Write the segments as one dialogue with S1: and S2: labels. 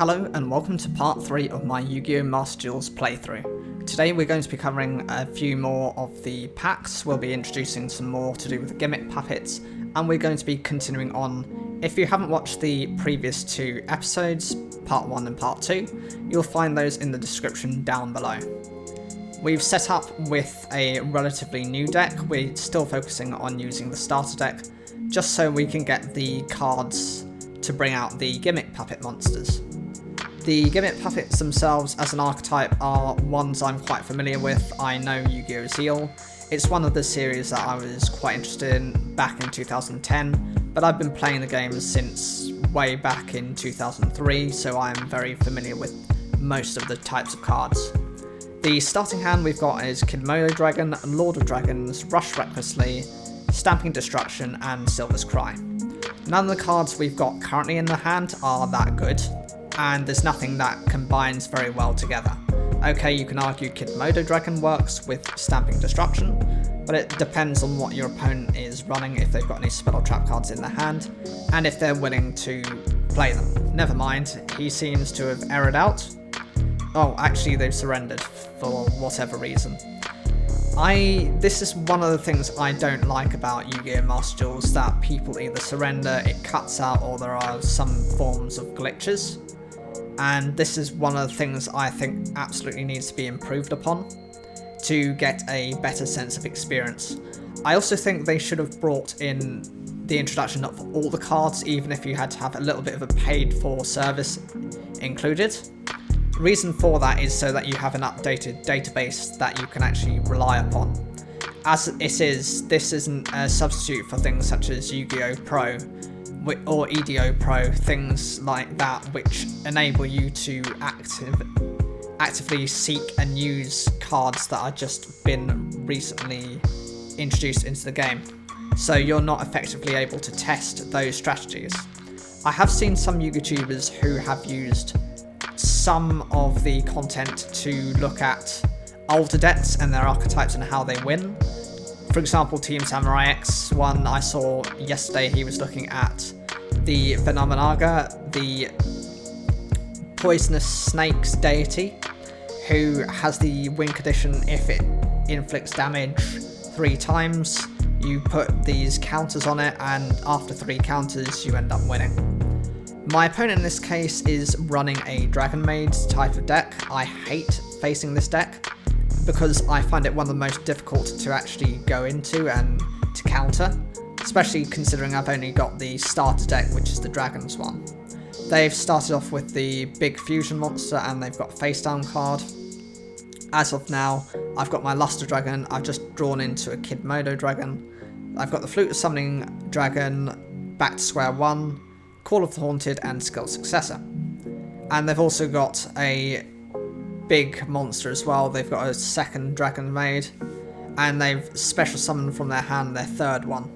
S1: Hello and welcome to part 3 of my Yu-Gi-Oh! Master Duels playthrough. Today we're going to be covering a few more of the packs, we'll be introducing some more to do with the gimmick puppets, and we're going to be continuing on. If you haven't watched the previous 2 episodes, part 1 and part 2, you'll find those in the description down below. We've set up with a relatively new deck, we're still focusing on using the starter deck, just so we can get the cards to bring out the gimmick puppet monsters. The gimmick puppets themselves as an archetype are ones I'm quite familiar with. I know Yu-Gi-Oh! Zeal. It's one of the series that I was quite interested in back in 2010, but I've been playing the game since way back in 2003, so I'm very familiar with most of the types of cards. The starting hand we've got is Kidmodo Dragon, Lord of Dragons, Rush Recklessly, Stamping Destruction, and Silver's Cry. None of the cards we've got currently in the hand are that good, and there's nothing that combines very well together. Okay, you can argue Kidmodo Dragon works with Stamping Destruction, but it depends on what your opponent is running, if they've got any spell or trap cards in their hand, and if they're willing to play them. Never mind, he seems to have errored out. Oh, actually they've surrendered, for whatever reason. This is one of the things I don't like about Yu-Gi-Oh! Master Duels, that people either surrender, it cuts out, or there are some forms of glitches. And this is one of the things I think absolutely needs to be improved upon to get a better sense of experience. I also think they should have brought in the introduction of all the cards, even if you had to have a little bit of a paid for service included. Reason for that is so that you have an updated database that you can actually rely upon. As it is, this isn't a substitute for things such as Yu-Gi-Oh! Pro or EDO Pro, things like that, which enable you to actively seek and use cards that are just been recently introduced into the game. So you're not effectively able to test those strategies. I have seen some YouTubers who have used some of the content to look at older decks and their archetypes and how they win. For example, Team Samurai X one I saw yesterday, he was looking at the Venomenaga, the Poisonous Snakes deity, who has the win condition if it inflicts damage 3 times. You put these counters on it, and after 3 counters you end up winning. My opponent in this case is running a Dragon Maid type of deck. I hate facing this deck because I find it one of the most difficult to actually go into and to counter, especially considering I've only got the starter deck, which is the Dragons one. They've started off with the big fusion monster and they've got a face down card. As of now, I've got my Luster Dragon, I've just drawn into a Kidmodo Dragon. I've got the Flute of Summoning Dragon, back to square 1, Call of the Haunted, and Skull Successor. And they've also got a big monster as well. They've got a second Dragon Maid, and they've special summoned from their hand their third one.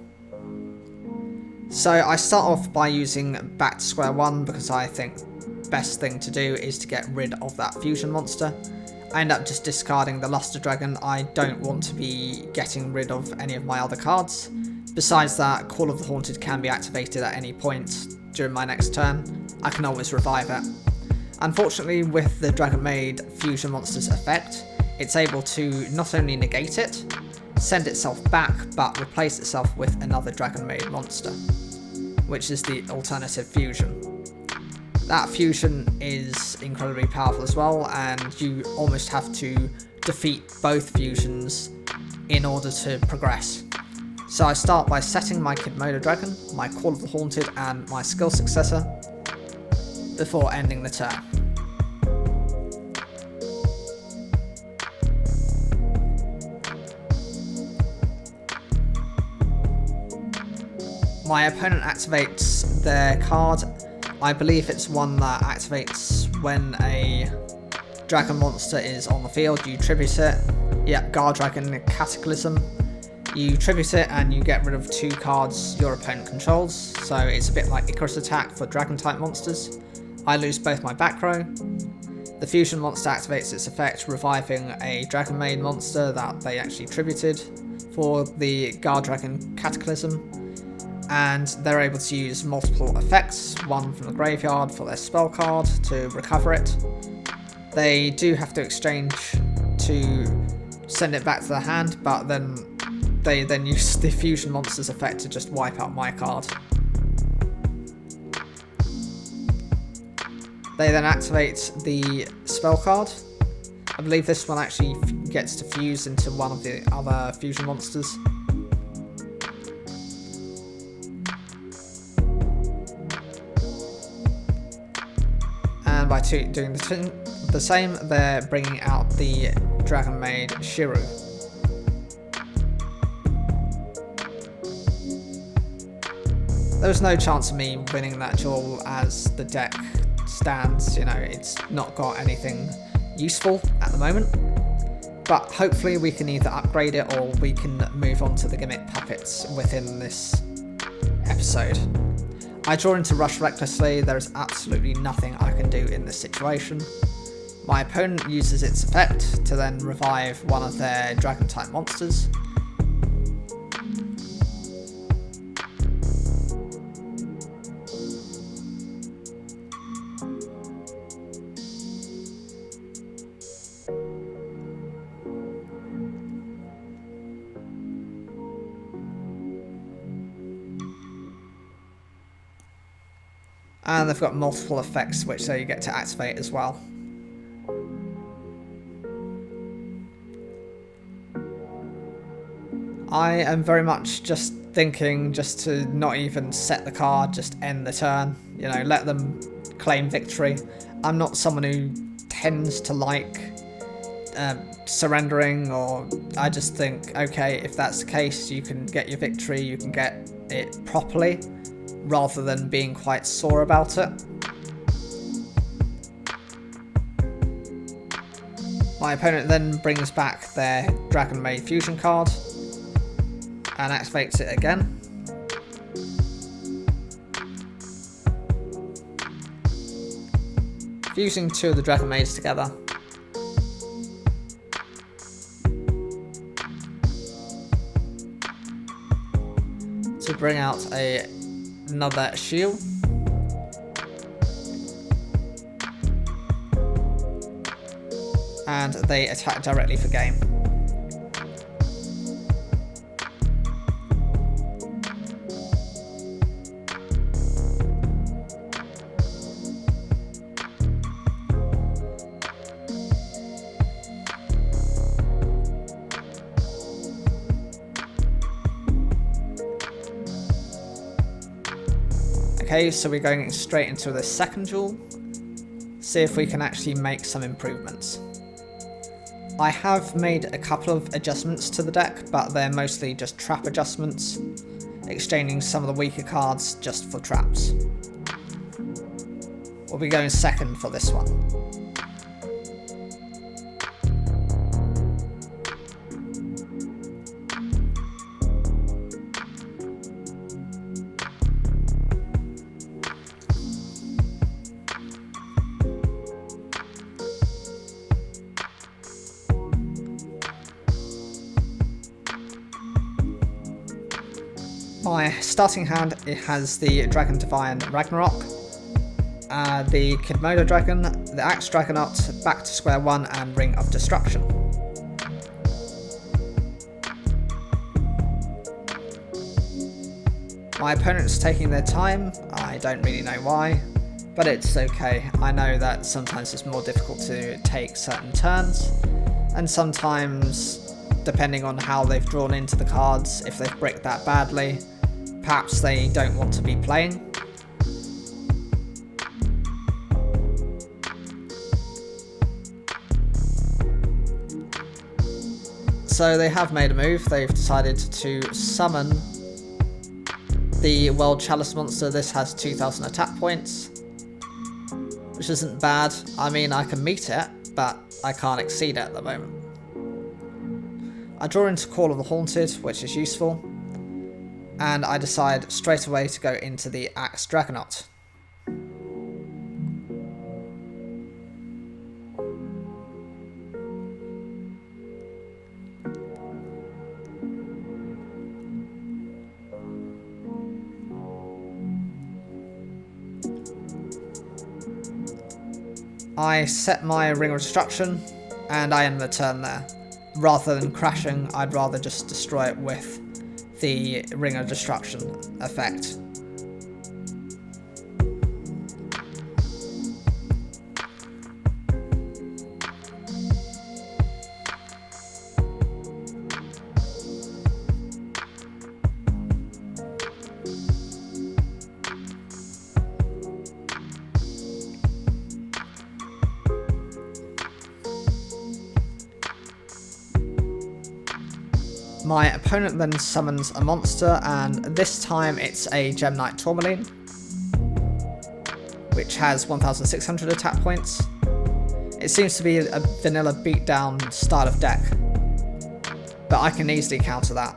S1: So I start off by using back to square 1 because I think the best thing to do is to get rid of that fusion monster. I end up just discarding the Luster Dragon. I don't want to be getting rid of any of my other cards. Besides that, Call of the Haunted can be activated at any point during my next turn. I can always revive it. Unfortunately, with the Dragon Maid fusion monster's effect, it's able to not only negate it, send itself back, but replace itself with another Dragon Maid monster, which is the alternative fusion. That fusion is incredibly powerful as well, and you almost have to defeat both fusions in order to progress. So I start by setting my Kidmodo Dragon, my Call of the Haunted, and my Skill Successor before ending the turn. My opponent activates their card. I believe it's one that activates when a dragon monster is on the field. You tribute it. Yep, Guard Dragon Cataclysm. You tribute it and you get rid of 2 cards your opponent controls, so it's a bit like Icarus Attack for dragon type monsters. I lose both my back row. The fusion monster activates its effect, reviving a Dragon Maid monster that they actually tributed for the Guard Dragon Cataclysm. and they're able to use multiple effects, one from the graveyard for their spell card to recover it. They do have to exchange to send it back to their hand, but then they then use the fusion monster's effect to just wipe out my card. They then activate the spell card. I believe this one actually gets to fuse into one of the other fusion monsters. And by doing the same, they're bringing out the Dragon Maid Shiru. There's no chance of me winning that duel as the deck stands, you know, it's not got anything useful at the moment. But hopefully we can either upgrade it or we can move on to the gimmick puppets within this episode. I draw into Rush recklessly, there is absolutely nothing I can do in this situation. My opponent uses its effect to then revive one of their dragon type monsters. And they've got multiple effects which they get to activate as well. I am very much just thinking just to not even set the card, just end the turn, you know, let them claim victory. I'm not someone who tends to like surrendering, or I just think, okay, if that's the case, you can get your victory, you can get it properly, rather than being quite sore about it. My opponent then brings back their Dragon Maid Fusion card and activates it again. Fusing two of the Dragon Maids together. To bring out another shield. And they attack directly for game. Okay, so we're going straight into the second duel. See if we can actually make some improvements. I have made a couple of adjustments to the deck, but they're mostly just trap adjustments, exchanging some of the weaker cards just for traps. We'll be going second for this one. My starting hand, it has the Dragon Divine Ragnarok, the Kidmodo Dragon, the Axe Dragonaut, Back to Square One, and Ring of Destruction. My opponent's taking their time, I don't really know why, but it's okay. I know that sometimes it's more difficult to take certain turns, and sometimes, depending on how they've drawn into the cards, if they've bricked that badly, perhaps they don't want to be playing. So they have made a move. They've decided to summon the World Chalice monster. This has 2,000 attack points, which isn't bad. I mean, I can meet it, but I can't exceed it at the moment. I draw into Call of the Haunted, which is useful, and I decide straight away to go into the Axe Dragonaut. I set my Ring of Destruction, and I end the turn there. Rather than crashing, I'd rather just destroy it with the Ring of Destruction effect. My opponent then summons a monster, and this time it's a Gem Knight Tourmaline, which has 1,600 attack points. It seems to be a vanilla beatdown style of deck, but I can easily counter that.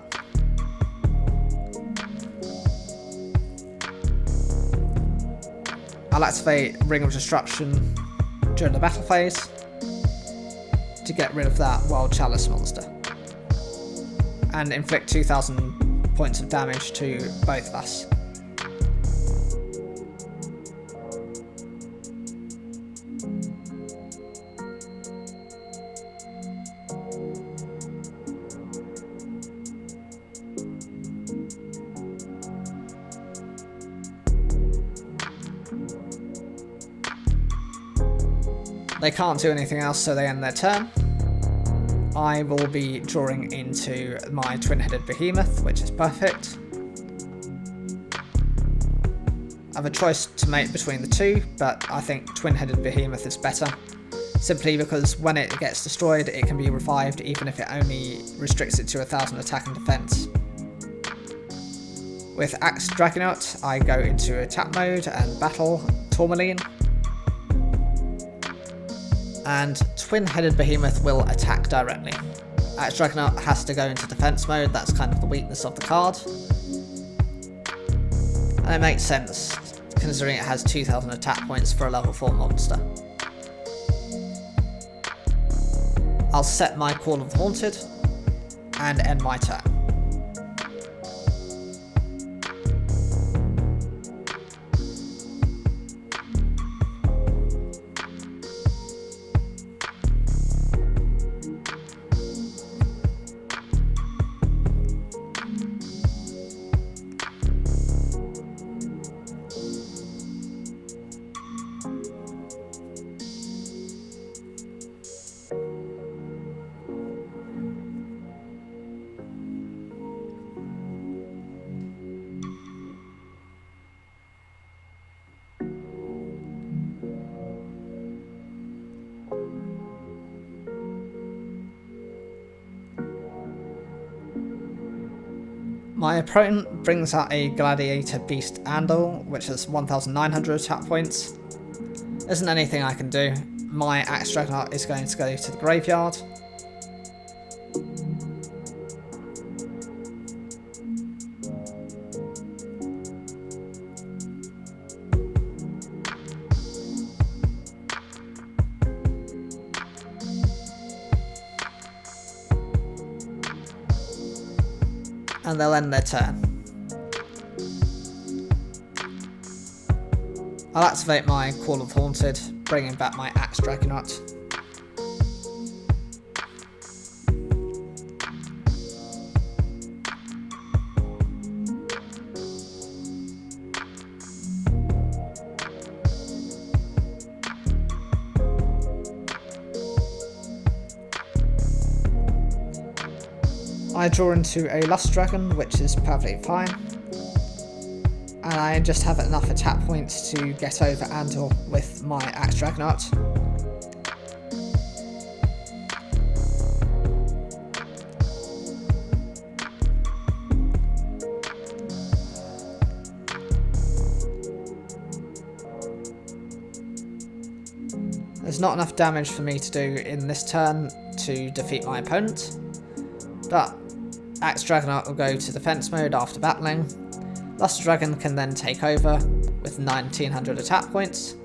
S1: I'll activate Ring of Destruction during the battle phase to get rid of that Wild Chalice monster, and inflict 2,000 points of damage to both of us. They can't do anything else, so they end their turn. I will be drawing into my twin-headed behemoth, which is perfect. I have a choice to make between the two, but I think twin-headed behemoth is better, simply because when it gets destroyed it can be revived even if it only restricts it to 1,000 attack and defense. With Axe Dragonaut I go into attack mode and battle Tourmaline, and twin-headed behemoth will attack directly. Axe Dragonaut has to go into defense mode, that's kind of the weakness of the card. And it makes sense, considering it has 2,000 attack points for a level 4 monster. I'll set my Call of the Haunted, and end my turn. My opponent brings out a Gladiator Beast Andal, which has 1,900 attack points. There isn't anything I can do. My Axe Dragonaut is going to go to the graveyard. And they'll end their turn. I'll activate my Call of Haunted, bringing back my Axe Dragonaut. I draw into a Lust Dragon, which is perfectly fine, and I just have enough attack points to get over Andal with my Axe Dragonaut. There's not enough damage for me to do in this turn to defeat my opponent, but Axe Dragonaut will go to defense mode after battling. Lust Dragon can then take over with 1,900 attack points,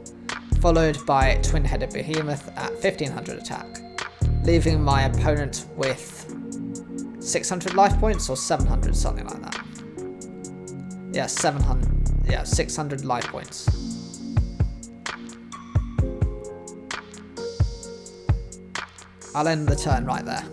S1: followed by Twin-Headed Behemoth at 1,500 attack, leaving my opponent with 600 life points or 700, something like that. Yeah, 700. Yeah, 600 life points. I'll end the turn right there.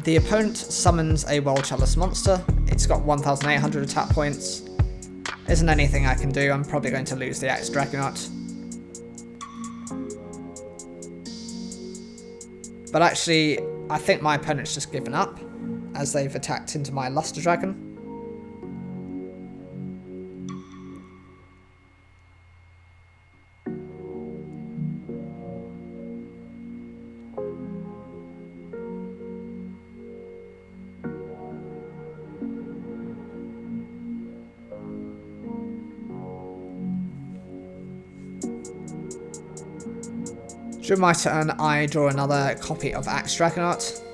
S1: The opponent summons a World Chalice monster. It's got 1,800 attack points. Isn't anything I can do. I'm probably going to lose the Axe Dragonaut. But actually, I think my opponent's just given up, as they've attacked into my Luster Dragon. During my turn, I draw another copy of Axe Dragonaut.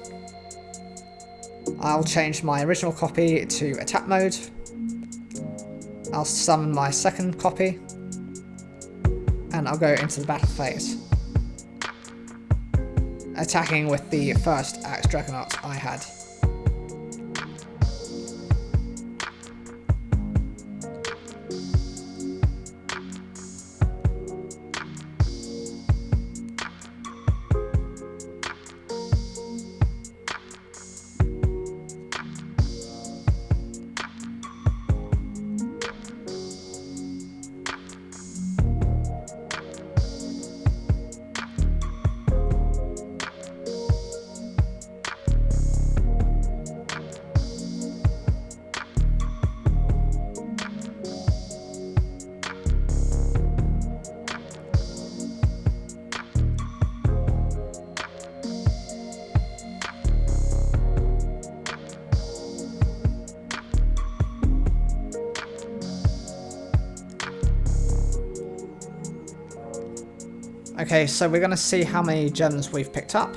S1: I'll change my original copy to attack mode. I'll summon my second copy. And I'll go into the battle phase, attacking with the first Axe Dragonaut I had. Okay, so we're going to see how many gems we've picked up.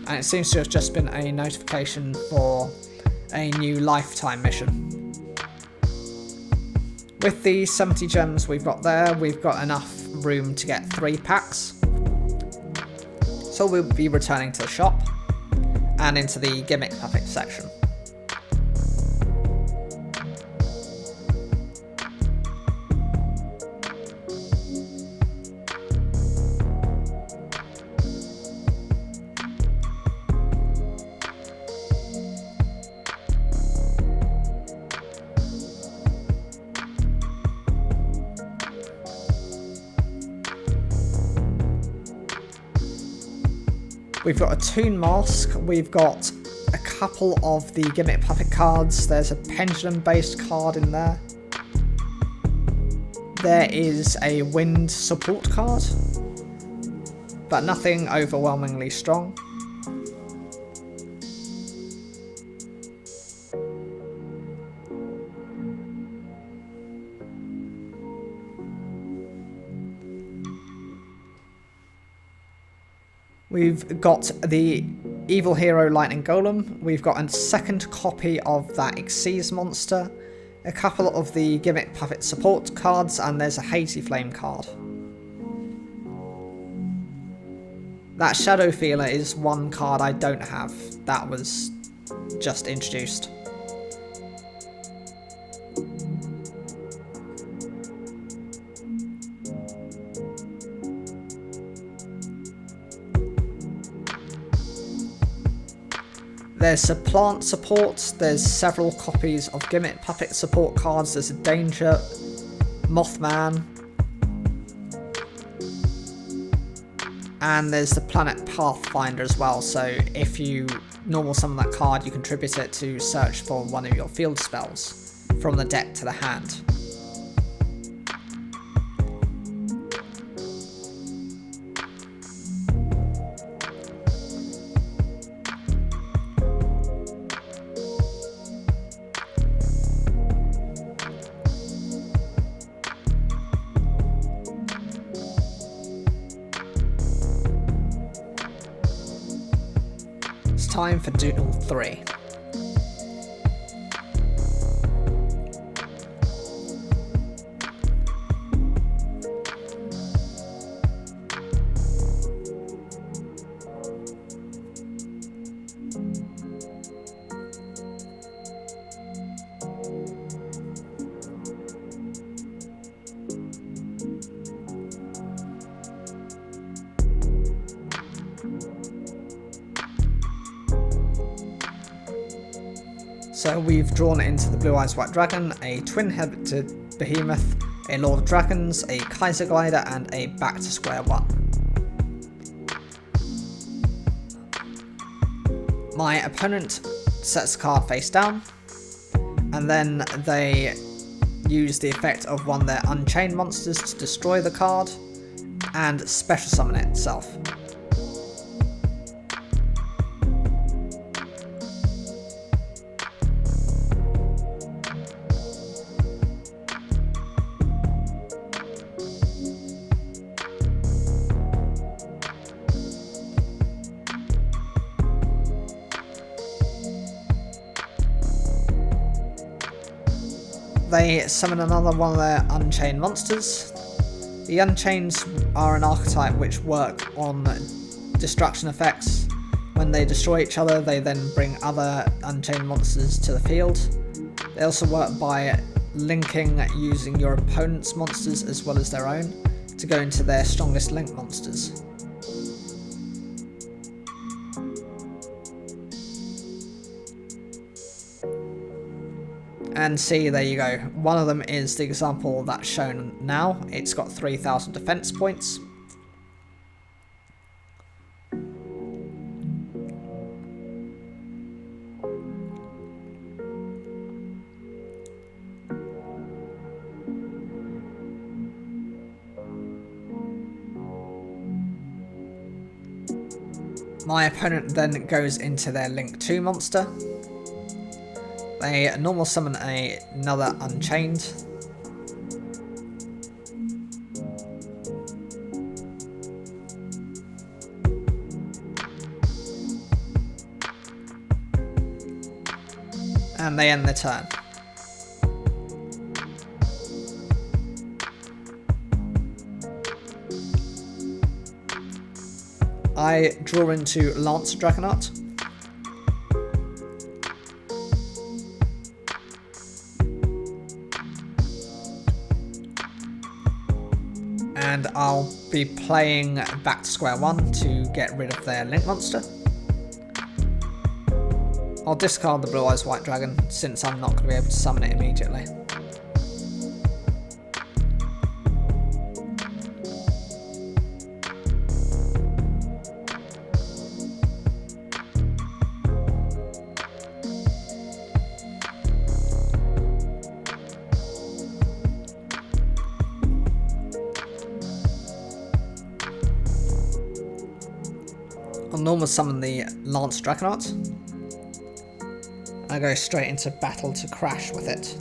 S1: And it seems to have just been a notification for a new lifetime mission. With the 70 gems we've got there, we've got enough room to get 3 packs. So we'll be returning to the shop and into the gimmick puppet section. We've got a Toon Mask, we've got a couple of the Gimmick Puppet cards, there's a Pendulum based card in there. There is a Wind support card, but nothing overwhelmingly strong. We've got the Evil Hero Lightning Golem, we've got a second copy of that Xyz monster, a couple of the Gimmick Puppet support cards, and there's a Hazy Flame card. That Shadow Feeler is one card I don't have, that was just introduced. There's a plant support, there's several copies of Gimmick Puppet support cards, there's a Danger, Mothman, and there's the Planet Pathfinder as well, so if you normal summon that card, you can tribute it to search for one of your field spells from the deck to the hand. Time for Duel 3. So we've drawn into the Blue Eyes White Dragon, a twin-headed behemoth, a Lord of Dragons, a Kaiser Glider, and a back to square one. My opponent sets the card face down, and then they use the effect of one of their Unchained monsters to destroy the card, and special summon it itself. They summon another one of their Unchained monsters. The Unchaineds are an archetype which work on destruction effects. When they destroy each other, they then bring other Unchained monsters to the field. They also work by linking using your opponent's monsters as well as their own to go into their strongest link monsters. And see, there you go. One of them is the example that's shown now. It's got 3,000 defense points. My opponent then goes into their Link 2 monster. They normal summon another Unchained. And they end their turn. I draw into Lancer Dragonheart. And I'll be playing back to square one to get rid of their Link monster. I'll discard the Blue Eyes White Dragon since I'm not going to be able to summon it immediately. I'll normal summon the Lance Dragonheart. I go straight into battle to crash with it.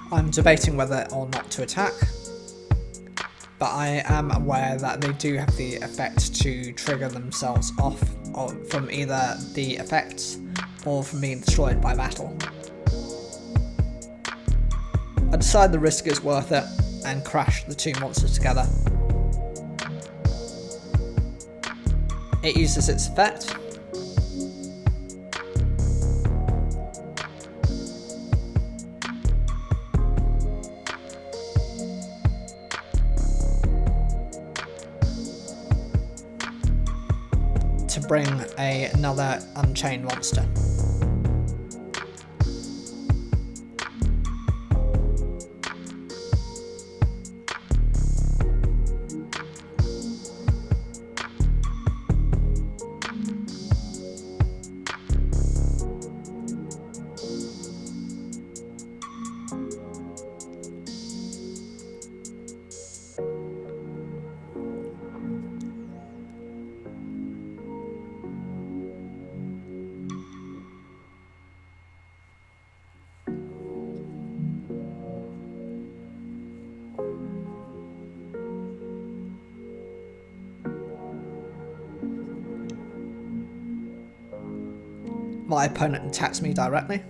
S1: I'm debating whether or not to attack, but I am aware that they do have the effect to trigger themselves off from either the effects or from being destroyed by battle. I decide the risk is worth it and crash the two monsters together. It uses its effect. To bring another unchained monster. My opponent attacks me directly.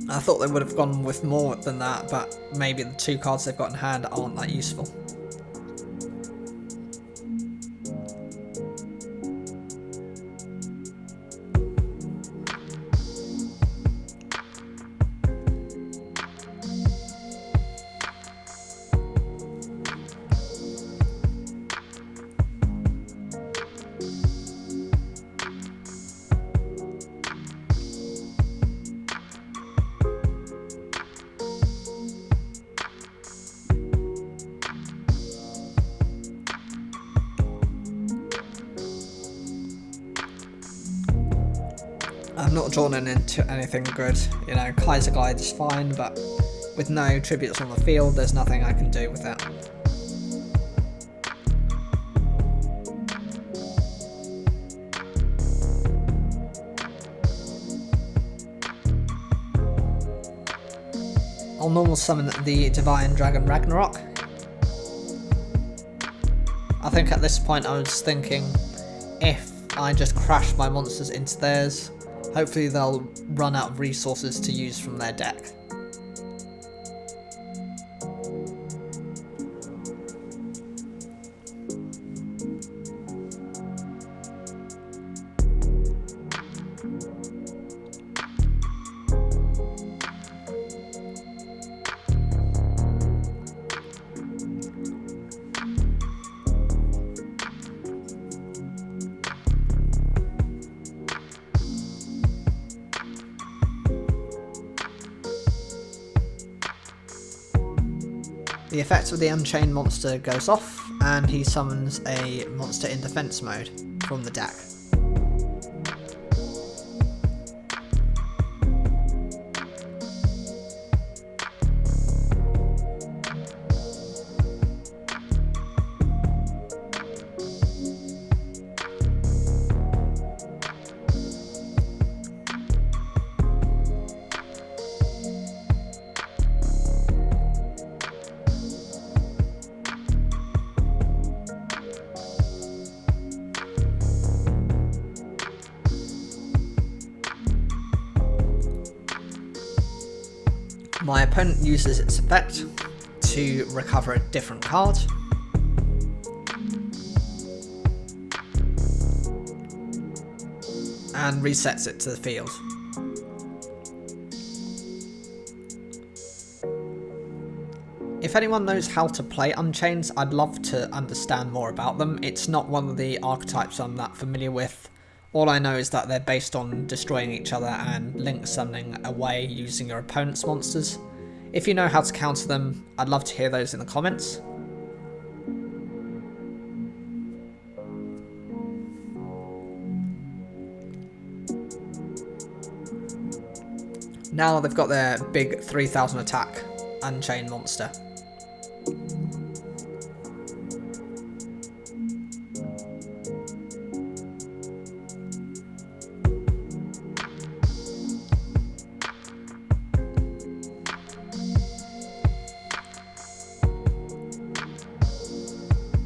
S1: I thought they would have gone with more than that, but maybe the two cards they've got in hand aren't that useful. I've not drawn into anything good, you know, Kaiser Glide is fine, but with no tributes on the field, there's nothing I can do with it. I'll normal summon the Divine Dragon Ragnarok. I think at this point I was thinking, if I just crash my monsters into theirs, hopefully they'll run out of resources to use from their deck. The effect of the Unchained monster goes off, and he summons a monster in defense mode from the deck. My opponent uses its effect to recover a different card. And resets it to the field. If anyone knows how to play Unchained, I'd love to understand more about them. It's not one of the archetypes I'm that familiar with. All I know is that they're based on destroying each other and link summoning away using your opponent's monsters. If you know how to counter them, I'd love to hear those in the comments. Now they've got their big 3000 attack Unchained monster.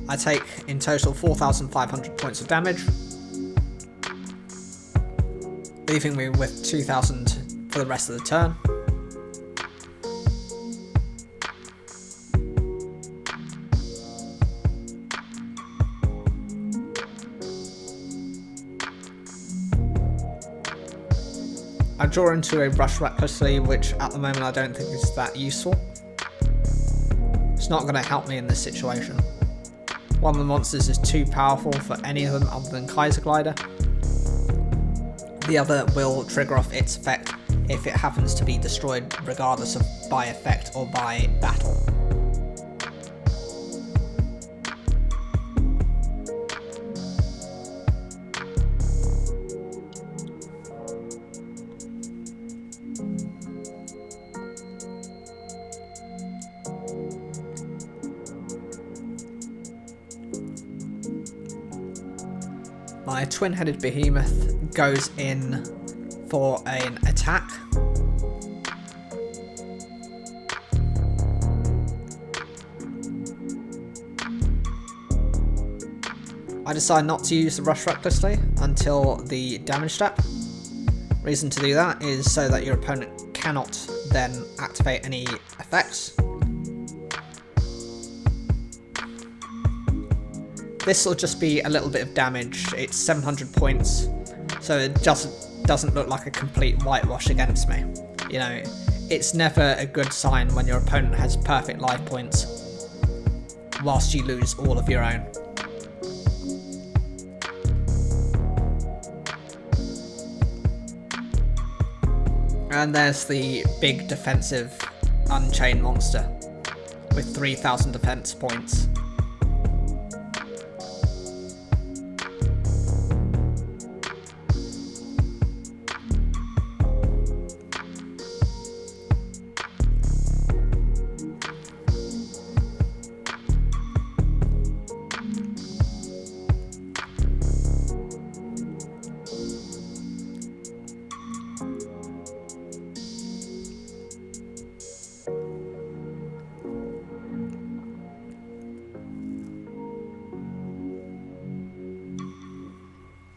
S1: I take in total 4,500 points of damage, leaving me with 2,300 for the rest of the turn. I draw into a Rush Recklessly, which at the moment I don't think is that useful. It's not going to help me in this situation. One of the monsters is too powerful for any of them other than Kaiser Glider. The other will trigger off its effect if it happens to be destroyed regardless of by effect or by battle. My twin-headed behemoth goes in for an attack. I decide not to use the Rush Recklessly until the damage step. Reason to do that is so that your opponent cannot then activate any effects. This will just be a little bit of damage. It's 700 points, so it just doesn't look like a complete whitewash against me. You know, it's never a good sign when your opponent has perfect life points whilst you lose all of your own. And there's the big defensive Unchained monster with 3000 defense points.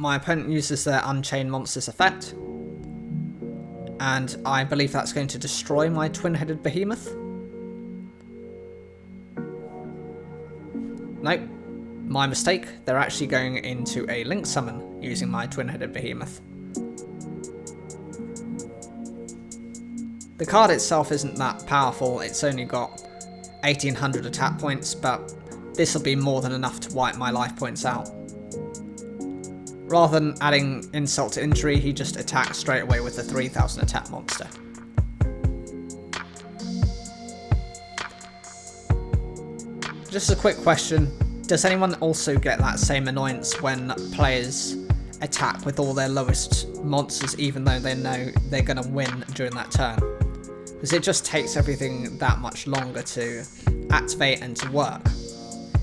S1: My opponent uses their Unchained Monsters effect, and I believe that's going to destroy my twin-headed behemoth. Nope, my mistake. They're actually going into a Link Summon using my twin-headed behemoth. The card itself isn't that powerful, it's only got 1800 attack points, but this will be more than enough to wipe my life points out. Rather than adding insult to injury, he just attacks straight away with the 3000 attack monster. Just a quick question, does anyone also get that same annoyance when players attack with all their lowest monsters even though they know they're going to win during that turn? Because it just takes everything that much longer to activate and to work.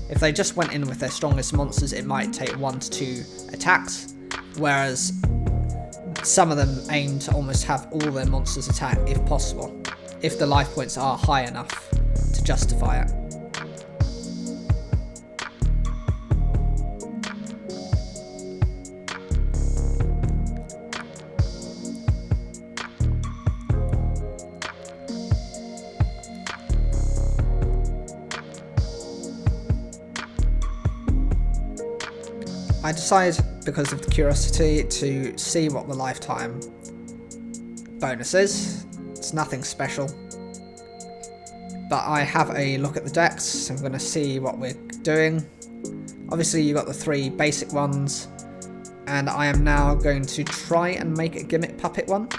S1: If they just went in with their strongest monsters, it might take 1 to 2 attacks, whereas some of them aim to almost have all their monsters attack if possible, if the life points are high enough to justify it. I decide, because of the curiosity, to see what the lifetime bonus is. It's nothing special. But I have a look at the decks, so I'm going to see what we're doing. Obviously you've got the 3 basic ones, and I am now going to try and make a Gimmick Puppet one.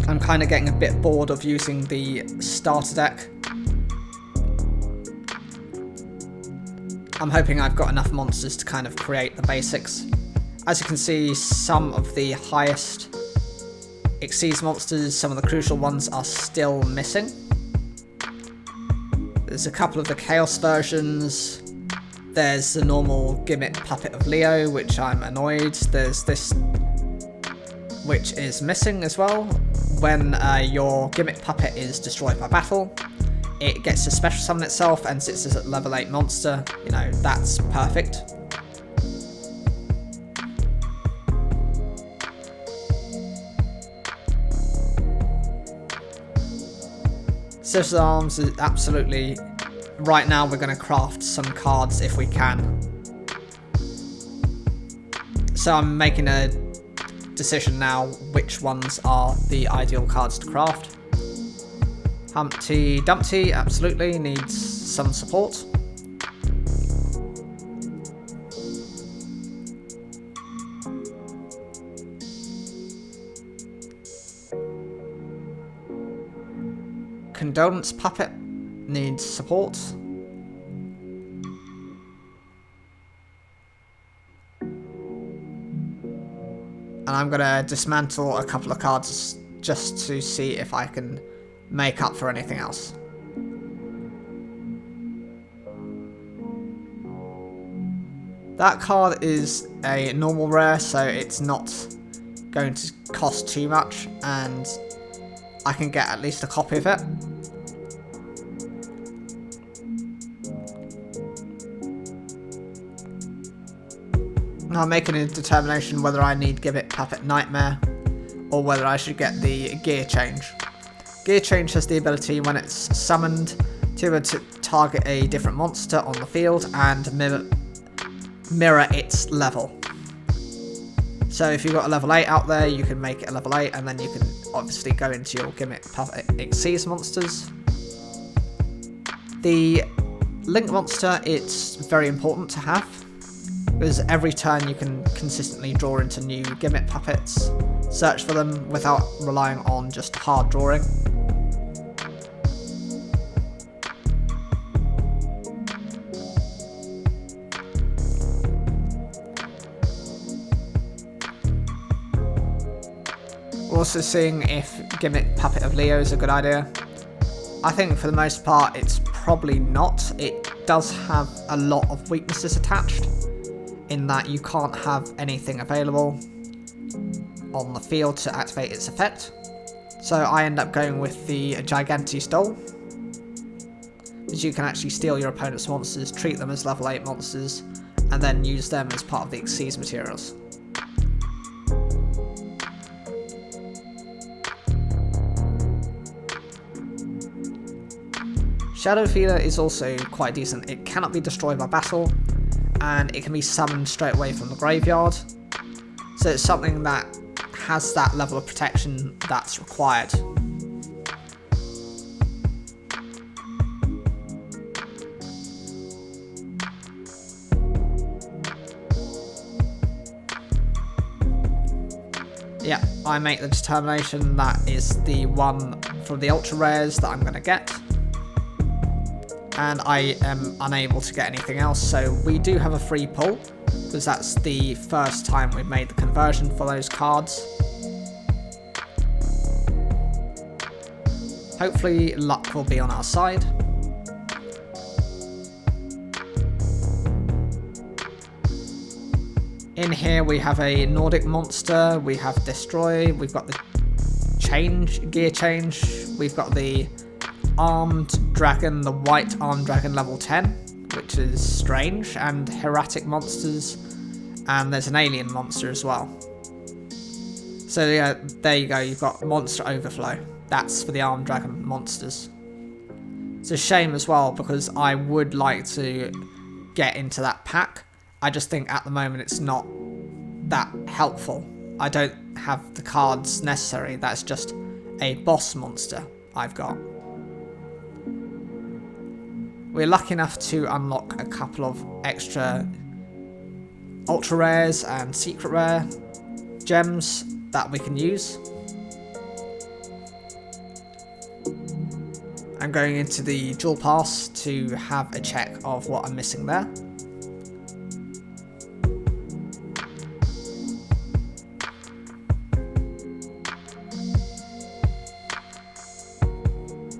S1: I'm kind of getting a bit bored of using the starter deck. I'm hoping I've got enough monsters to kind of create the basics. As you can see, some of the highest Exceeds monsters, some of the crucial ones, are still missing. There's a couple of the Chaos versions. There's the normal Gimmick Puppet of Leo, which I'm annoyed. There's this, which is missing as well. When your Gimmick Puppet is destroyed by battle, it gets to special summon itself and sits as a level 8 monster. You know, that's perfect. Scissors arms is absolutely... Right now we're going to craft some cards if we can. So I'm making a decision now which ones are the ideal cards to craft. Humpty Dumpty absolutely needs some support. Condolence Puppet needs support. And I'm going to dismantle a couple of cards just to see if I can make up for anything else. That card is a normal rare, so it's not going to cost too much, and I can get at least a copy of it. Now I'm making a determination whether I need Give It Puppet Nightmare or whether I should get the Gear Change. Gear Change has the ability when it's summoned to target a different monster on the field and mirror its level. So if you've got a level 8 out there, you can make it a level 8 and then you can obviously go into your Gimmick Puppet Exceeds monsters. The Link monster, it's very important to have, because every turn you can consistently draw into new Gimmick Puppets, search for them without relying on just hard drawing. Also seeing if Gimmick Puppet of Leo is a good idea. I think for the most part it's probably not. It does have a lot of weaknesses attached, in that you can't have anything available on the field to activate its effect. So I end up going with the Giganti Stole, because you can actually steal your opponent's monsters, treat them as level 8 monsters, and then use them as part of the Exceeds materials. Shadow Feeder is also quite decent. It cannot be destroyed by battle, and it can be summoned straight away from the graveyard. So it's something that has that level of protection that's required. Yeah, I make the determination that is the one from the ultra rares that I'm going to get. And I am unable to get anything else, so we do have a free pull, because that's the first time we've made the conversion for those cards. Hopefully luck will be on our side. In here we have a Nordic monster, we have Destroy, we've got the Gear Change, we've got the Armed Dragon, the White Armed Dragon level 10, which is strange, and Hieratic monsters, and there's an alien monster as well. So yeah, there you go, you've got Monster Overflow. That's for the Armed Dragon monsters. It's a shame as well, because I would like to get into that pack. I just think at the moment it's not that helpful. I don't have the cards necessary, that's just a boss monster I've got. We're lucky enough to unlock a couple of extra ultra rares and secret rare gems that we can use. I'm going into the Jewel Pass to have a check of what I'm missing there.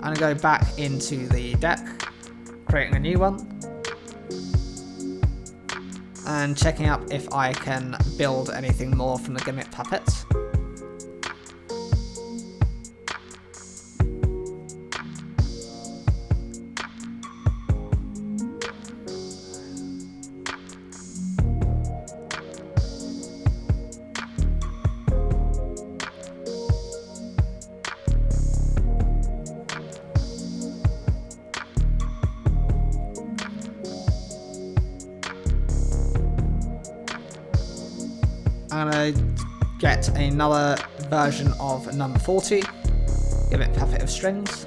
S1: I'm going to go back into the deck, creating a new one, and checking up if I can build anything more from the Gimmick Puppets. get another version of number 40, Gimmick Puppet of Strings.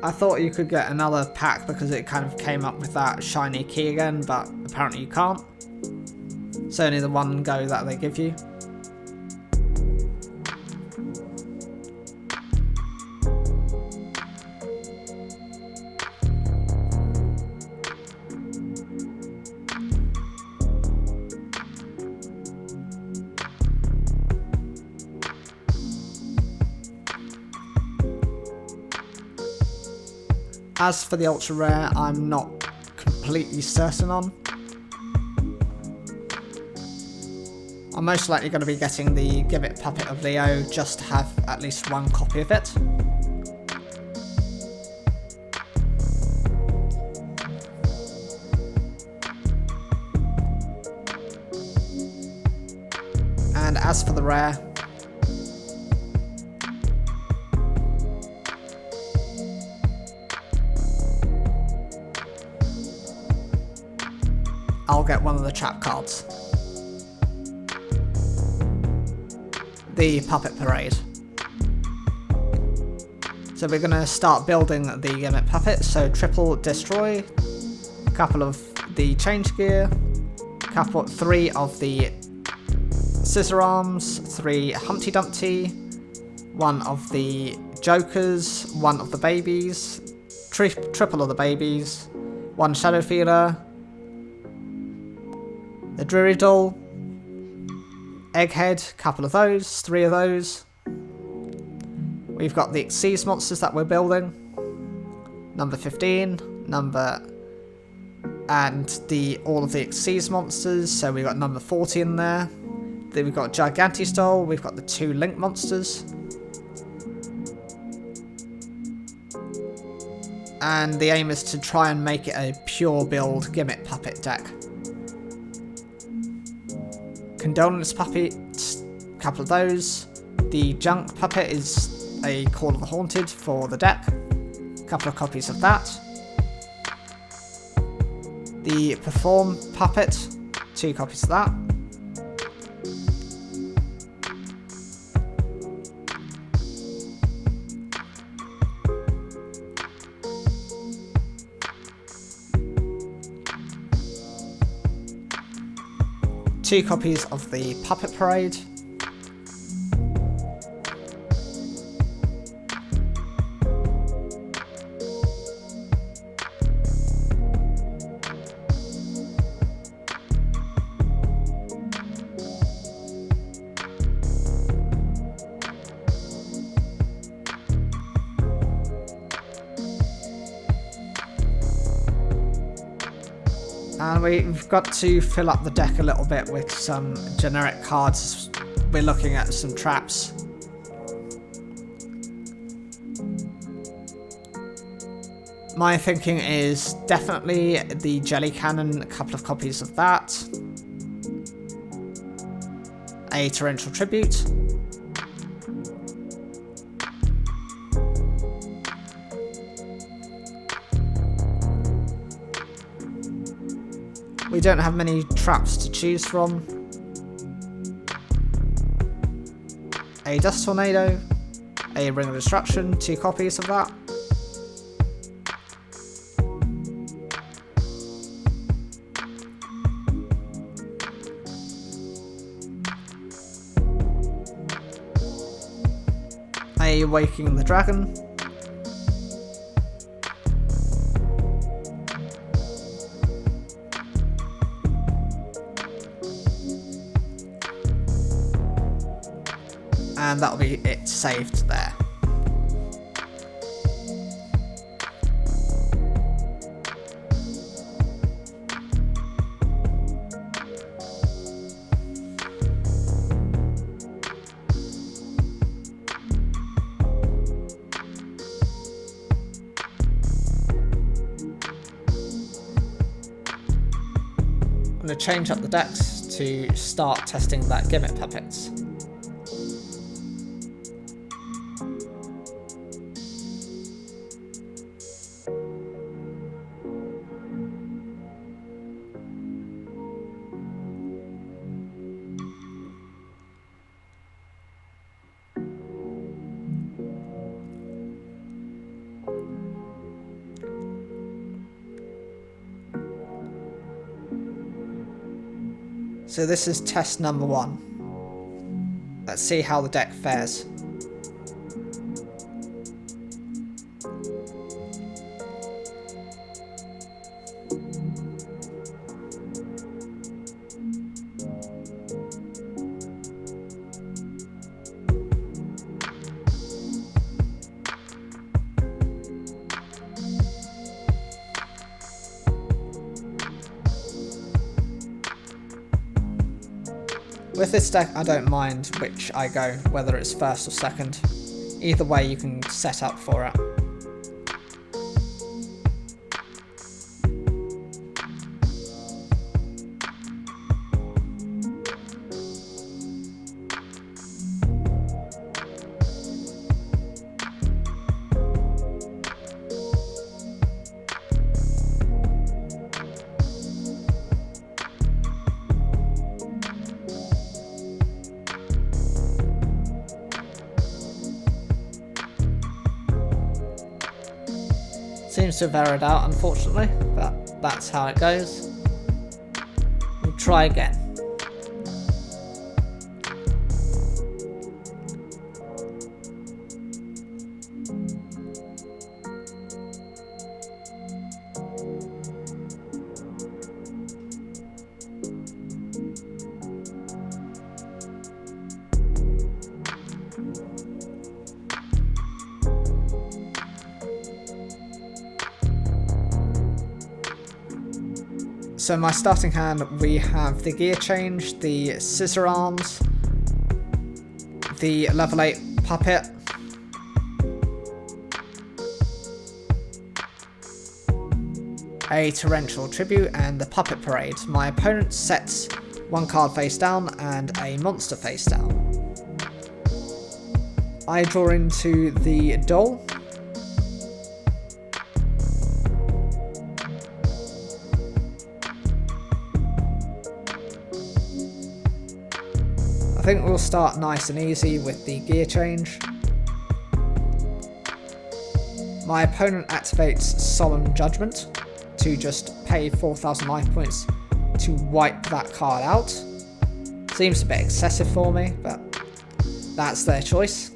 S1: I thought you could get another pack because it kind of came up with that shiny key again, but apparently you can't. It's only the one go that they give you. As for the ultra rare, I'm not completely certain on. I'm most likely going to be getting the Gimmick Puppet of Leo just to have at least one copy of it. And as for the rare, I'll get one of the trap cards. The Puppet Parade. So we're going to start building the Gimmick Puppet, so triple destroy, couple of the change gear, 3 of the scissor arms, 3 Humpty Dumpty, 1 of the jokers, 1 of the babies, triple of the babies, 1 shadow feeler, the Dreary Doll, Egghead, couple of those, 3 of those. We've got the Xyz monsters that we're building. Number 15, and all of the Xyz monsters, so we've got number 40 in there. Then we've got Gigantis Doll, we've got the 2 Link monsters. And the aim is to try and make it a pure build Gimmick Puppet deck. Condolence Puppet, couple of those. The Junk Puppet is a Call of the Haunted for the deck, couple of copies of that. The Perform Puppet, 2 copies of that. Two copies of the Puppet Parade. And we've got to fill up the deck a little bit with some generic cards. We're looking at some traps. My thinking is definitely the Jelly Cannon, a couple of copies of that. A Torrential Tribute. We don't have many traps to choose from. A Dust Tornado, a Ring of Destruction, 2 copies of that. A Waking the Dragon. And that'll be it saved there. I'm going to change up the decks to start testing that Gimmick Puppets. So this is test number 1. Let's see how the deck fares. With this deck, I don't mind which I go, whether it's first or second. Either way you can set up for it. Seems to have errored out, unfortunately, but that's how it goes. We'll try again. So my starting hand, we have the gear change, the scissor arms, the level 8 puppet, a torrential tribute, and the puppet parade. My opponent sets one card face down and a monster face down. I draw into the duel. I think we'll start nice and easy with the gear change. My opponent activates Solemn Judgment to just pay 4,000 life points to wipe that card out. Seems a bit excessive for me, but that's their choice.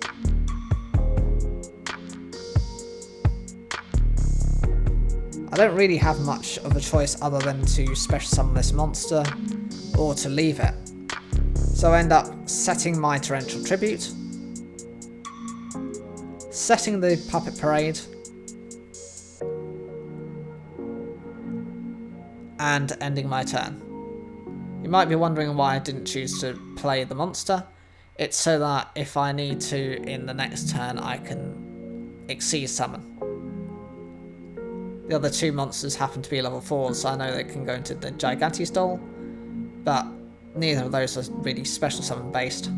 S1: I don't really have much of a choice other than to special summon this monster or to leave it. So I end up setting my Torrential Tribute, setting the Puppet Parade, and ending my turn. You might be wondering why I didn't choose to play the monster. It's so that if I need to in the next turn I can Exceed Summon. The other two monsters happen to be level 4s, so I know they can go into the Gigantes Duel, but neither of those are really special summon based.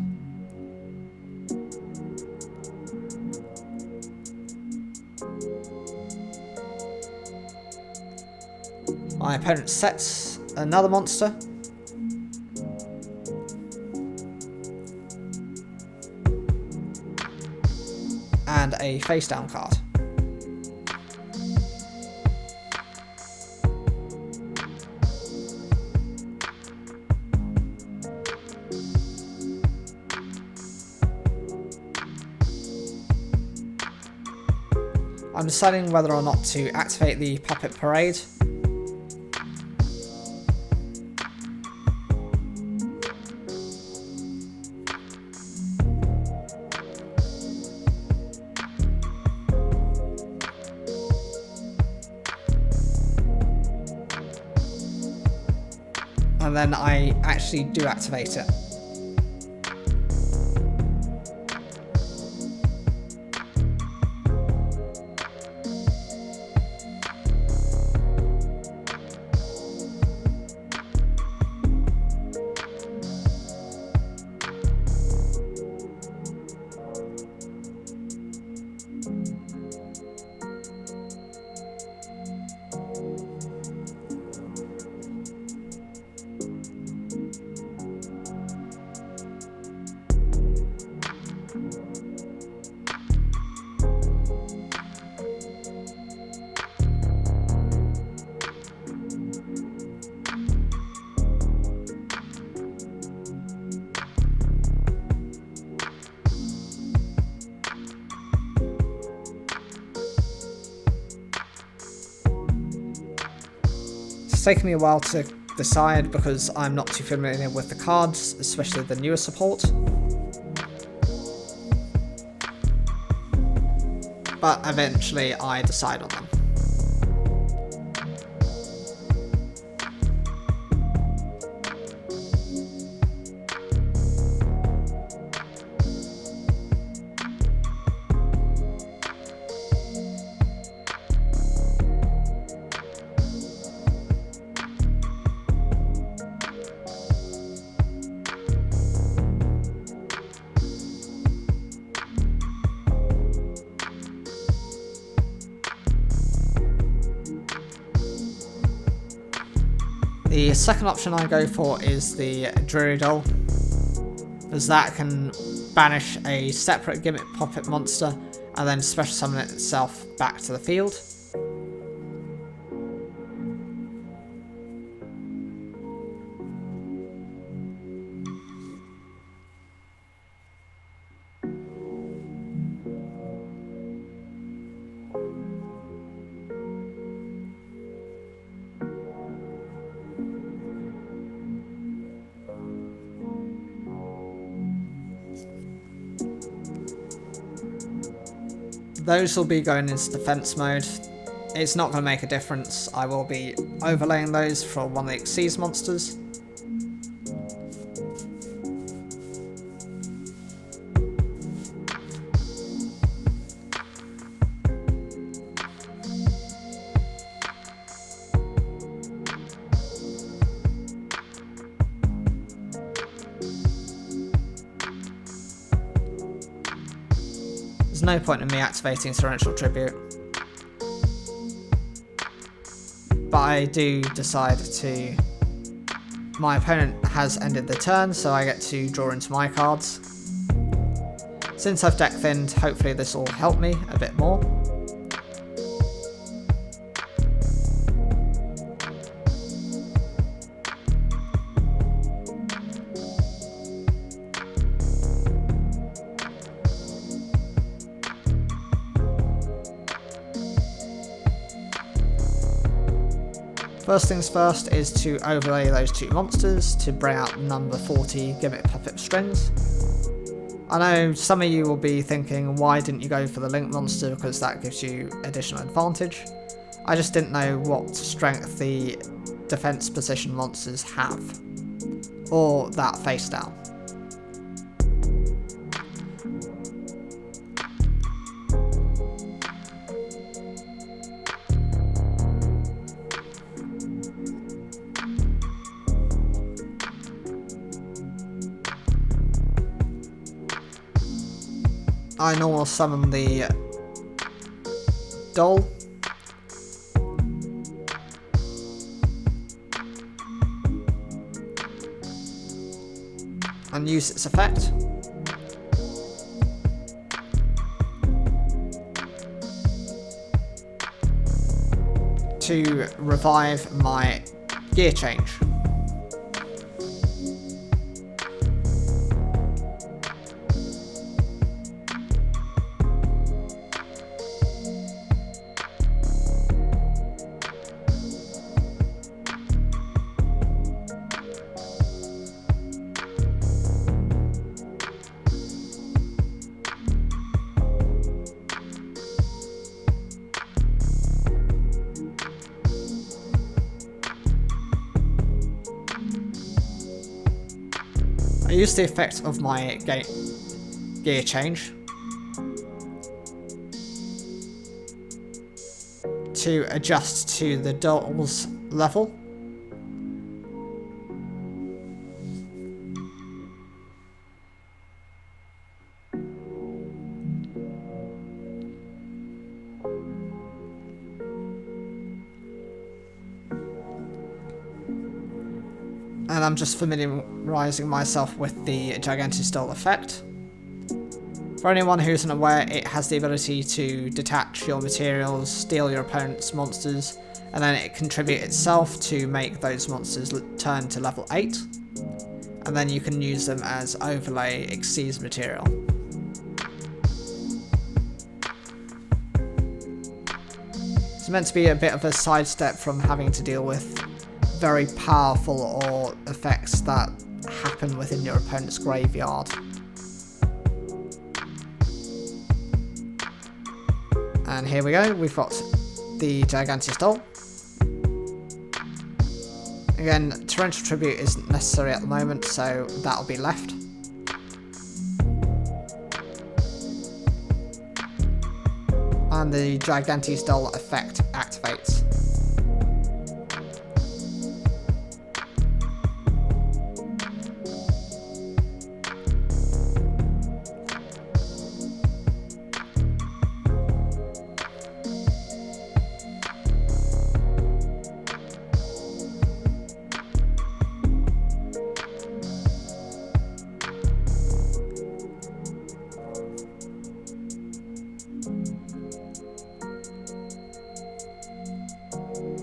S1: My opponent sets another monster. And a face down card. I'm deciding whether or not to activate the Puppet Parade. And then I actually do activate it. It's taken me a while to decide because I'm not too familiar with the cards, especially the newer support. But eventually I decide on them. The second option I go for is the duel, as that can banish a separate gimmick puppet monster and then special summon it itself back to the field. Those will be going into defense mode. It's not going to make a difference. I will be overlaying those for one of the Xyz monsters. There's no point in me activating Torrential Tribute. But I do decide to... My opponent has ended the turn, so I get to draw into my cards. Since I've deck thinned, hopefully this will help me a bit more. First things first is to overlay those two monsters to bring out number 40 Gimmick Puppet Strings. I know some of you will be thinking, why didn't you go for the Link monster, because that gives you additional advantage. I just didn't know what strength the defense position monsters have, or that face down. I normally summon the duel. And use its effect. To revive my gear change. I use the effect of my gear change to adjust to the duel's level. And I'm just familiarising myself with the Gigantic Duel effect. For anyone who isn't aware, it has the ability to detach your materials, steal your opponent's monsters, and then it contributes itself to make those monsters turn to level 8. And then you can use them as overlay Xyz material. It's meant to be a bit of a sidestep from having to deal with very powerful or effects that happen within your opponent's graveyard. And here we go, we've got the Giganteous Doll. Again, Torrential Tribute isn't necessary at the moment, so that'll be left. And the Giganteous Doll effect activates.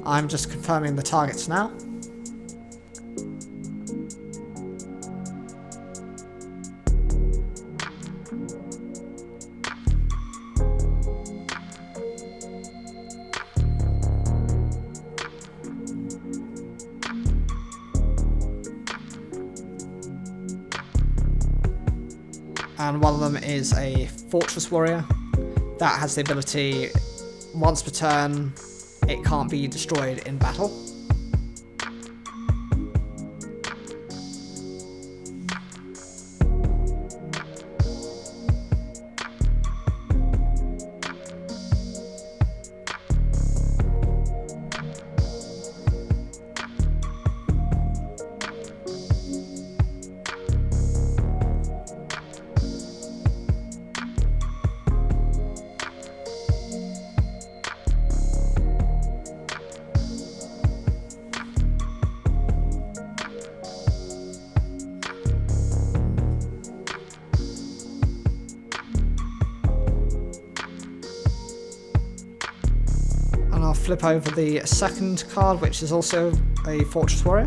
S1: I'm just confirming the targets now. And one of them is a Fortress Warrior. That has the ability, once per turn, it can't be destroyed in battle. I'll flip over the second card, which is also a Fortress Warrior.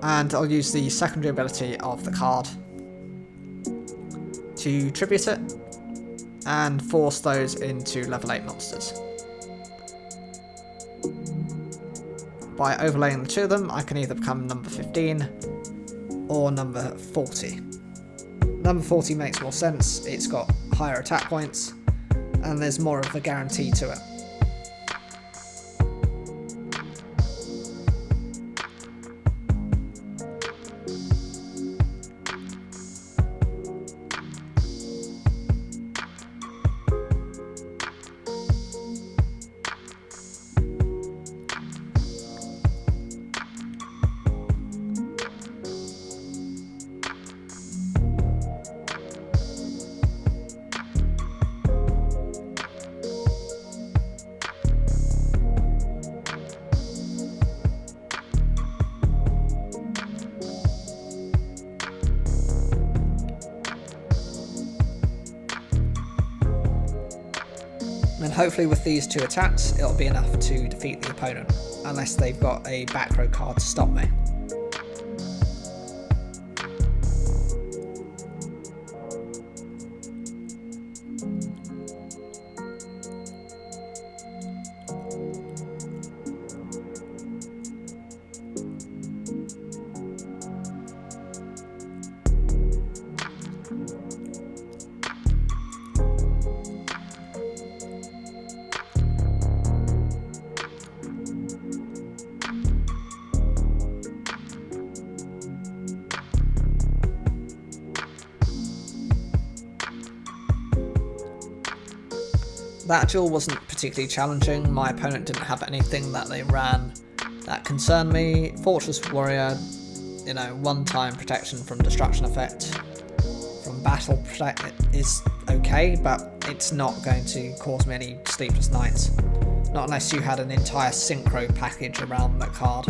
S1: And I'll use the secondary ability of the card to tribute it and force those into level 8 monsters. By overlaying the two of them, I can either become number 15 or number 40. Number 40 makes more sense, it's got higher attack points, and there's more of a guarantee to it. And hopefully with these two attacks, it'll be enough to defeat the opponent, unless they've got a back row card to stop me. That duel wasn't particularly challenging, my opponent didn't have anything that they ran that concerned me. Fortress Warrior, you know, one-time protection from destruction effect, from battle protect is okay, but it's not going to cause me any sleepless nights. Not unless you had an entire synchro package around that card.